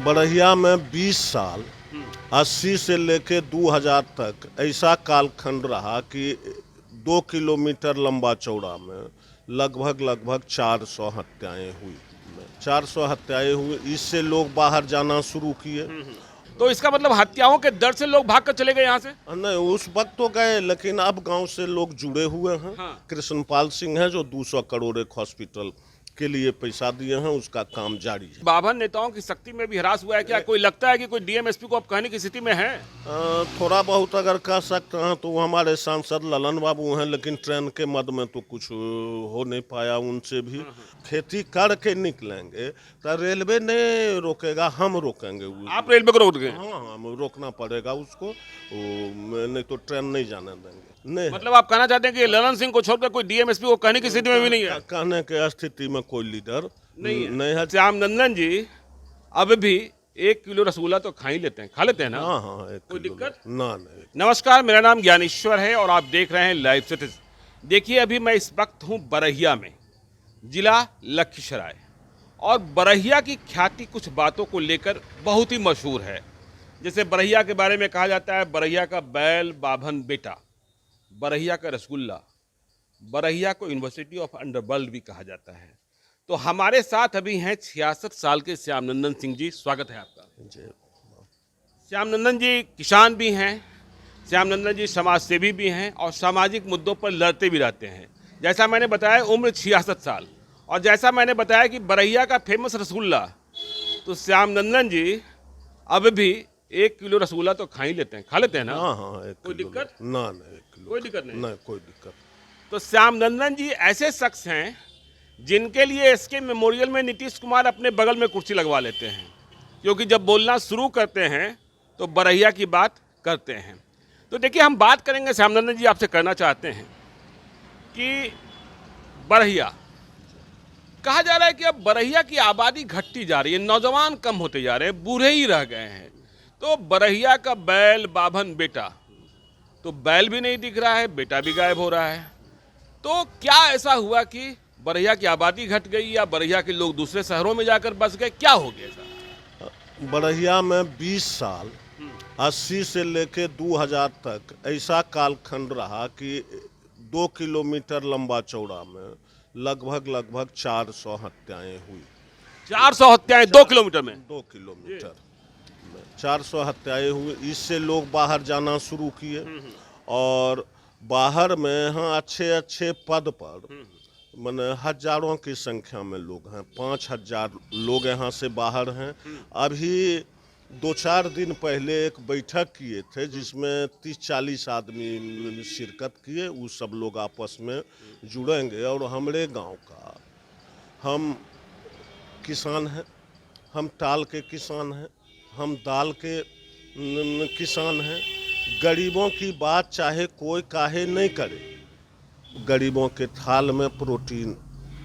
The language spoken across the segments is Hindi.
बरहिया में 20 साल 80 से लेके 2000 तक ऐसा कालखंड रहा कि 2 किलोमीटर लंबा चौड़ा में लगभग 400 हत्याएं हुई। 400 हत्याएं हुई, इससे लोग बाहर जाना शुरू किए। तो इसका मतलब हत्याओं के डर से लोग भाग कर चले गए यहाँ से। नहीं, उस वक्त तो गए, लेकिन अब गांव से लोग जुड़े हुए हैं। हाँ। कृष्णपाल सिंह है जो 200 करोड़ एक हॉस्पिटल के लिए पैसा दिए हैं, उसका काम जारी है। बाभन नेताओं की शक्ति में भी ह्रास हुआ है क्या? कोई लगता है कि कोई डीएम एसपी को अब कहने की स्थिति में है? थोड़ा बहुत अगर कह सकते हैं तो वो हमारे सांसद ललन बाबू हैं, लेकिन ट्रेन के मद में तो कुछ हो नहीं पाया उनसे भी। खेती करके निकलेंगे तो रेलवे नहीं रोकेगा, हम रोकेंगे। आप रेलवे को रोक गए? हाँ, हम रोकना पड़ेगा उसको, नहीं तो ट्रेन नहीं जाने देंगे। नहीं, मतलब आप कहना चाहते हैं कि ललन सिंह को छोड़कर कोई डीएम एसपी को कहने की स्थिति में भी नहीं है? कहने के स्थिति में कोई लीडर नहीं है। श्याम नंदन जी अब भी 1 किलो रसगुल्ला तो खा ही लेते हैं, खा लेते हैं ना? हाँ, कोई दिक्कत? ना नहीं। नमस्कार, मेरा नाम ज्ञानेश्वर है और आप देख रहे हैं लाइव सिटीज। देखिए, अभी मैं इस वक्त हूँ बरहिया में, जिला लखीसराय, और बरहिया की ख्याति कुछ बातों को लेकर बहुत ही मशहूर है। जैसे बरहिया के बारे में कहा जाता है, बरहिया का बैल बाभन बेटा, बरहिया का रसगुल्ला, बरहिया को यूनिवर्सिटी ऑफ अंडरवर्ल्ड भी कहा जाता है। तो हमारे साथ अभी हैं 66 साल के श्याम नंदन सिंह जी। स्वागत है आपका जी। श्याम नंदन जी। किसान भी हैं, श्याम नंदन जी समाज सेवी भी हैं और सामाजिक मुद्दों पर लड़ते भी रहते हैं। जैसा मैंने बताया, उम्र 66 साल, और जैसा मैंने बताया कि बरहिया का फेमस रसगुल्ला, तो श्याम नंदन जी अब भी 1 किलो रसगुल्ला तो खा ही लेते हैं, खा लेते हैं ना? हाँ, कोई दिक्कत? ना नहीं, 1 किलो कोई दिक्कत नहीं? कोई दिक्कत। तो श्याम नंदन जी ऐसे शख्स हैं जिनके लिए एसके मेमोरियल में नीतीश कुमार अपने बगल में कुर्सी लगवा लेते हैं, क्योंकि जब बोलना शुरू करते हैं तो बरहिया की बात करते हैं। तो देखिए, हम बात करेंगे, श्याम नंदन जी आपसे करना चाहते हैं कि बरहिया, कहा जा रहा है कि अब बरहिया की आबादी घटती जा रही है, नौजवान कम होते जा रहे हैं, बूढ़े ही रह गए हैं। तो बरहिया का बैल बाभन बेटा, तो बैल भी नहीं दिख रहा है, बेटा भी गायब हो रहा है। तो क्या ऐसा हुआ कि बरहिया की आबादी घट गई, या बरहिया के लोग दूसरे शहरों में जाकर बस गए? क्या हो गया ऐसा? बरहिया में 20 साल 80 से लेके 2000 तक ऐसा कालखंड रहा कि 2 किलोमीटर लंबा चौड़ा में लगभग 400 हत्याएं हुई। 400 हत्याएं 2 किलोमीटर में? 2 किलोमीटर में 400 हत्याएं हुई, इससे लोग बाहर जाना शुरू किए। और बाहर में हाँ अच्छे पद पर माने हजारों की संख्या में लोग हैं, 5000 लोग यहाँ से बाहर हैं। अभी 2-4 दिन पहले एक बैठक किए थे जिसमें 30-40 आदमी शिरकत किए। वो सब लोग आपस में जुड़ेंगे। और हमारे गांव का, हम किसान हैं, हम टाल के किसान हैं, हम दाल के किसान हैं। गरीबों की बात चाहे कोई काहे नहीं करे, गरीबों के थाल में प्रोटीन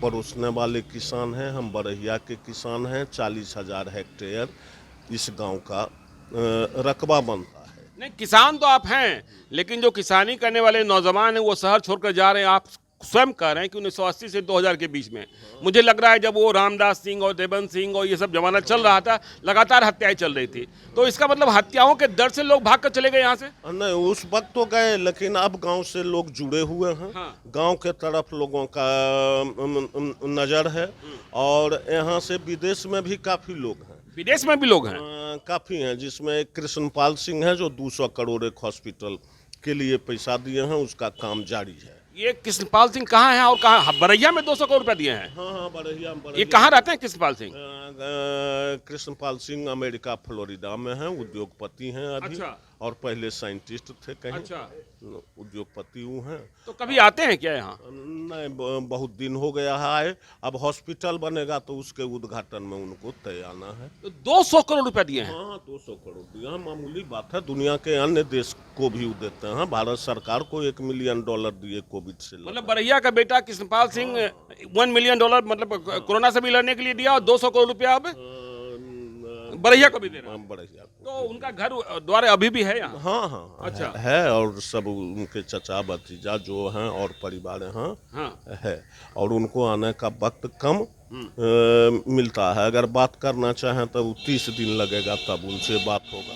परोसने वाले किसान हैं। हम बरहिया के किसान हैं। 40,000 हेक्टेयर इस गांव का रकबा बनता है। नहीं, किसान तो आप हैं, लेकिन जो किसानी करने वाले नौजवान हैं वो शहर छोड़कर जा रहे हैं। आप स्वयं कह रहे हैं कि 1980 से 2000 के बीच में, मुझे लग रहा है जब वो रामदास सिंह और देवबंद सिंह और ये सब जमाना चल रहा था, लगातार हत्याएं चल रही थी। तो इसका मतलब हत्याओं के डर से लोग भाग कर चले गए यहाँ से? नहीं, उस वक्त तो गए, लेकिन अब गांव से लोग जुड़े हुए हैं। हाँ। गांव के तरफ लोगों का नज़र है। और यहाँ से विदेश में भी काफ़ी लोग हैं। विदेश में भी लोग हैं? काफ़ी हैं, जिसमें कृष्णपाल सिंह है जो 200 करोड़ एक हॉस्पिटल के लिए पैसा दिए हैं, उसका काम जारी है। ये कृष्णपाल सिंह कहाँ हैं और कहाँ? बरहिया में 200 करोड़ रुपया दिए हैं? हाँ, बरहिया। ये कहाँ रहते हैं कृष्णपाल सिंह? कृष्णपाल सिंह अमेरिका फ्लोरिडा में हैं, उद्योगपति हैं अभी। अच्छा। और पहले साइंटिस्ट थे कहीं। अच्छा। उद्योगपति वो हैं। तो कभी आते हैं क्या यहाँ? नहीं, बहुत दिन हो गया है आए। अब हॉस्पिटल बनेगा तो उसके उद्घाटन में उनको तय आना है। तो 200 करोड़ रुपया दिए हैं? हाँ, 200 करोड़ दिया, मामूली बात है। दुनिया के अन्य देश को भी देते हैं। भारत सरकार को $1 मिलियन दिए कोविड से। मतलब बरहिया का बेटा कृष्णपाल सिंह $1 मिलियन मतलब कोरोना से भी लड़ने के लिए दिया, और 200 करोड़ रुपया अब बरहिया को भी दे रहा है। बरहिया। तो उनका घर द्वार अभी भी है यहाँ? हाँ, अच्छा। है। और सब उनके चचा भतीजा जो हैं और परिवार हैं। हाँ। है। और उनको आने का वक्त कम मिलता है। अगर बात करना चाहें तो 30 दिन लगेगा, तब उनसे बात होगा।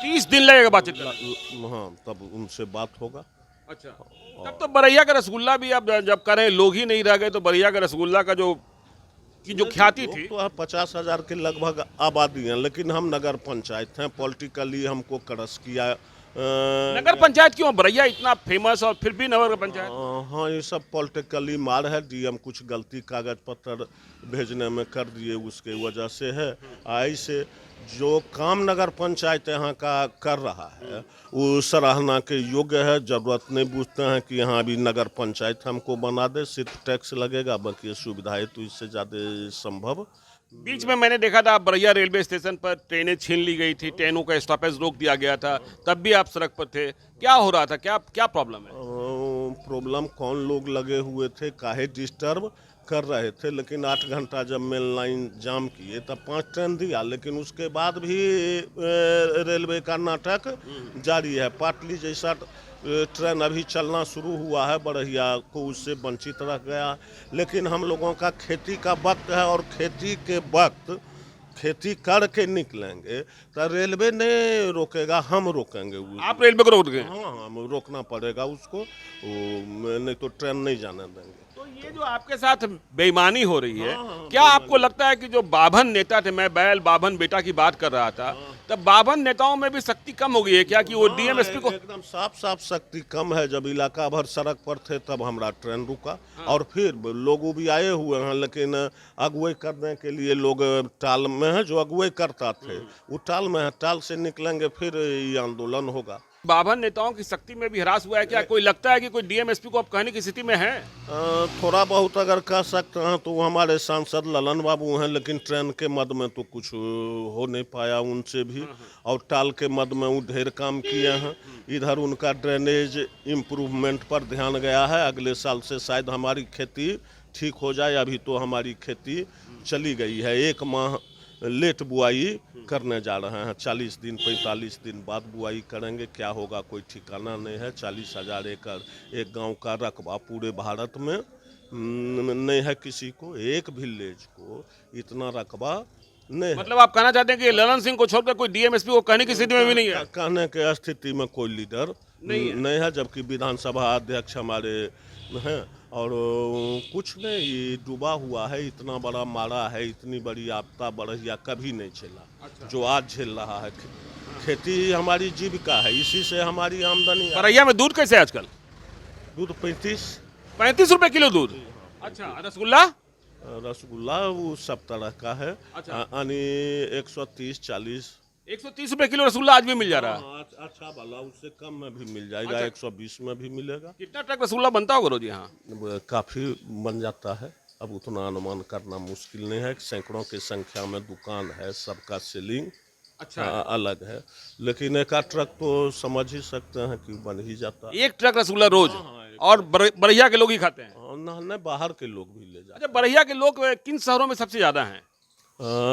30 दिन लगेगा बातचीत करने? हाँ, तब उनसे बात होगा। अच्छा, तब तो बरैया का रसगुल्ला भी अब जब करें लोग ही नहीं रह गए तो बरैया का रसगुल्ला का जो ख्याति लोग थी। तो 50,000 के लगभग आबादी है, लेकिन हम नगर पंचायत हैं, पॉलिटिकली हमको क्रश किया। नगर पंचायत क्यों बरैया इतना फेमस और फिर भी नगर पंचायत? हाँ, ये सब पॉलिटिकली मार है। डीएम कुछ गलती कागज पत्र भेजने में कर दिए, उसके वजह से है। ऐसे जो काम नगर पंचायत यहाँ का कर रहा है वो सराहना के योग्य है। जरूरत नहीं पूछते हैं कि यहाँ भी नगर पंचायत हमको बना दे, सिर्फ टैक्स लगेगा, बाकी सुविधाएं तो इससे ज़्यादा संभव। बीच में मैंने देखा था बरैया रेलवे स्टेशन पर ट्रेनें छीन ली गई थी, ट्रेनों का स्टॉपेज रोक दिया गया था, तब भी आप सड़क पर थे। क्या हो रहा था, क्या क्या प्रॉब्लम है? प्रॉब्लम कौन लोग लगे हुए थे, काहे डिस्टर्ब कर रहे थे, लेकिन 8 घंटा जब मेल लाइन जाम किए तब 5 ट्रेन दिया, लेकिन उसके बाद भी रेलवे का नाटक जारी है। पाटली जैसा ट्रेन अभी चलना शुरू हुआ है, बरहिया को उससे वंचित रह गया। लेकिन हम लोगों का खेती का वक्त है और खेती के वक्त खेती करके निकलेंगे तो रेलवे नहीं रोकेगा, हम रोकेंगे। आप रेलवे को रोक गए? हाँ, हम रोकना पड़ेगा उसको, नहीं तो ट्रेन नहीं जाने देंगे। तो ये जो आपके साथ बेईमानी हो रही है, क्या आपको लगता है कि जो बाभन नेता थे, मैं बैल बाभन बेटा की बात कर रहा था, तब बाभन नेताओं में भी शक्ति कम हो गई है क्या कि वो डीएमएसपी को? एकदम साफ साफ शक्ति कम है। जब इलाका भर सड़क पर थे तब हमारा ट्रेन रुका, और फिर लोग भी आए हुए हैं, लेकिन अगुवाई करने के लिए लोग टाल में है। जो अगुवाई करता थे वो टाल में है, टाल से निकलेंगे फिर ये आंदोलन होगा। बाभन नेताओं की शक्ति में भी ह्रास हुआ है क्या? कोई लगता है कि कोई डीएमएसपी को अब कहने की स्थिति में है? थोड़ा बहुत अगर कह सकते हैं तो हमारे सांसद ललन बाबू हैं, लेकिन ट्रेन के मद में तो कुछ हो नहीं पाया उनसे भी, और टाल के मद में वो ढेर काम किए हैं। इधर उनका ड्रेनेज इम्प्रूवमेंट पर ध्यान गया है। अगले साल से शायद हमारी खेती ठीक हो जाए। अभी तो हमारी खेती चली गई है, 1 माह लेट बुआई करने जा रहे हैं। 40 दिन 45 दिन बाद बुआई करेंगे, क्या होगा कोई ठिकाना नहीं है। 40,000 एकड़ एक गांव का रकबा पूरे भारत में नहीं है किसी को, एक विलेज को इतना रकबा नहीं है। मतलब आप कहना चाहते हैं कि ललन सिंह को छोड़कर कोई डीएमएसपी को कहने की स्थिति में भी नहीं है? कहने के स्थिति में कोई लीडर नहीं है, जबकि विधानसभा अध्यक्ष हमारे हैं। और कुछ नहीं, ये डूबा हुआ है, इतना बड़ा मारा है, इतनी बड़ी आपदा बरहिया कभी नहीं झेला जो आज झेल रहा है। खेती ही हमारी जीविका है, इसी से हमारी आमदनी है। बरैया में दूध कैसे है आजकल? दूध 35 रुपए किलो दूध। अच्छा, रसगुल्ला? रसगुल्ला वो सब तरह का है। अच्छा। यानी 130 40 130 रुपए किलो रसगुल्ला आज भी मिल जा रहा है? अच्छा वाला उससे कम में भी मिल जाएगा, 120 में भी मिलेगा। कितना ट्रक रसगुल्ला बनता होगा रोज यहाँ? काफ़ी बन जाता है, अब उतना अनुमान करना मुश्किल नहीं है। सैकड़ों की संख्या में दुकान है, सबका सेलिंग अच्छा, अलग है, लेकिन एक आध ट्रक तो समझ ही सकते हैं कि बन ही जाता है। 1 ट्रक रसगुल्ला रोज? और बरैया के लोग ही खाते हैं? नहीं, बाहर के लोग भी ले जाते अच्छा, बरैया के लोग किन शहरों में सबसे ज्यादा हैं?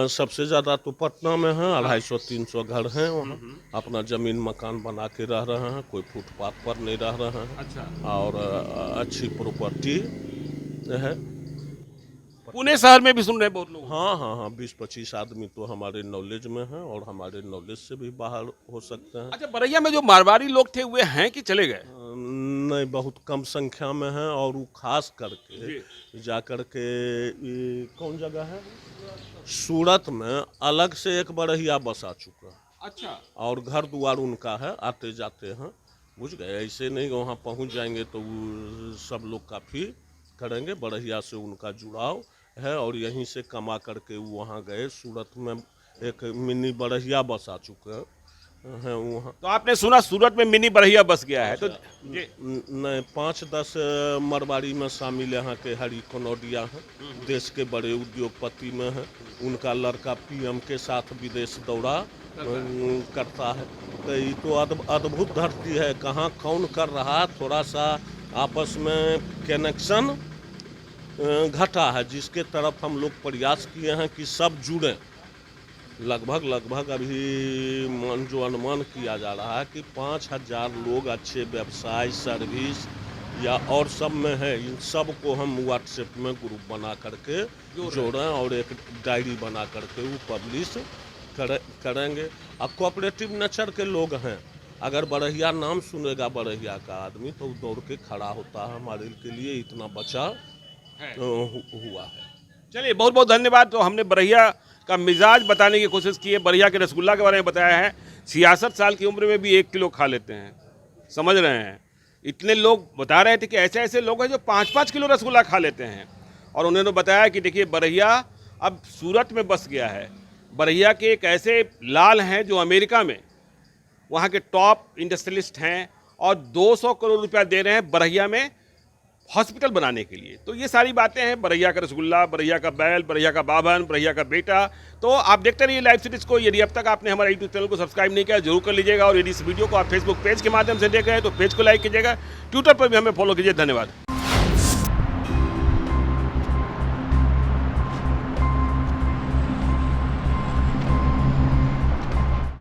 सबसे ज़्यादा तो पटना में है, 250-300 घर हैं वहाँ। अपना ज़मीन मकान बना के रह रहे हैं, कोई फुटपाथ पर नहीं रह रहे हैं। अच्छा, और अच्छी प्रॉपर्टी है। पुणे शहर में भी सुन रहे हैं बहुत लोग? हाँ, 20-25 आदमी तो हमारे नॉलेज में हैं, और हमारे नॉलेज से भी बाहर हो सकते हैं। अच्छा, बरैया में जो मारवाड़ी लोग थे वे हैं कि चले गए? नहीं, बहुत कम संख्या में है, और वो खास करके जा कर के ये कौन जगह है, सूरत में अलग से एक बरहिया बसा चुका है। अच्छा, और घर द्वार उनका है, आते जाते हैं, बुझ गए। ऐसे नहीं वहाँ पहुँच जाएंगे तो वो सब लोग काफ़ी करेंगे। बरहिया से उनका जुड़ाव है, और यहीं से कमा करके वो वहाँ गए। सूरत में एक मिनी बरहिया बसा चुका है वहाँ। तो आपने सुना सूरत में मिनी बरहिया बस गया है? तो नहीं, 5-10 मरवाड़ी में शामिल यहाँ के हरी कनौडिया हैं, देश के बड़े उद्योगपति में हैं। उनका लड़का पीएम के साथ विदेश दौरा करता है। तो ये तो अद्भुत धरती है, कहाँ कौन कर रहा, थोड़ा सा आपस में कनेक्शन घटा है, जिसके तरफ हम लोग प्रयास किए हैं कि सब जुड़ें। लगभग अभी जो अनुमान किया जा रहा है कि 5,000 लोग अच्छे व्यवसाय सर्विस या और सब में है, इन सब को हम व्हाट्सएप में ग्रुप बना करके जोड़ें और एक डायरी बना करके वो पब्लिश करेंगे। अब कोऑपरेटिव नेचर के लोग हैं, अगर बरहिया नाम सुनेगा बरहिया का आदमी तो दौड़ के खड़ा होता है, हमारे के लिए इतना बचाव हुआ है। चलिए, बहुत बहुत धन्यवाद। तो हमने बरहिया का मिजाज बताने की कोशिश की है, बरहिया के रसगुल्ला के बारे में बताया है। 66 साल की उम्र में भी 1 किलो खा लेते हैं, समझ रहे हैं। इतने लोग बता रहे थे कि ऐसे ऐसे लोग हैं जो 5-5 किलो रसगुल्ला खा लेते हैं। और उन्होंने बताया कि देखिए बरहिया अब सूरत में बस गया है। बरहिया के एक ऐसे लाल हैं जो अमेरिका में वहाँ के टॉप इंडस्ट्रियलिस्ट हैं और 200 करोड़ रुपया दे रहे हैं बरहिया में हॉस्पिटल बनाने के लिए। तो ये सारी बातें हैं, बरहिया का रसगुल्ला, बरहिया का बैल, बरहिया का बाभन, बरहिया का बेटा। तो आप देखते रहिए लाइव सीरीज को। यदि अब तक आपने हमारे यूट्यूब चैनल को सब्सक्राइब नहीं किया जरूर कर लीजिएगा, और यदि इस वीडियो को आप फेसबुक पेज के माध्यम से देख रहे हैं तो पेज को लाइक कीजिएगा, ट्विटर पर भी हमें फॉलो कीजिए। धन्यवाद।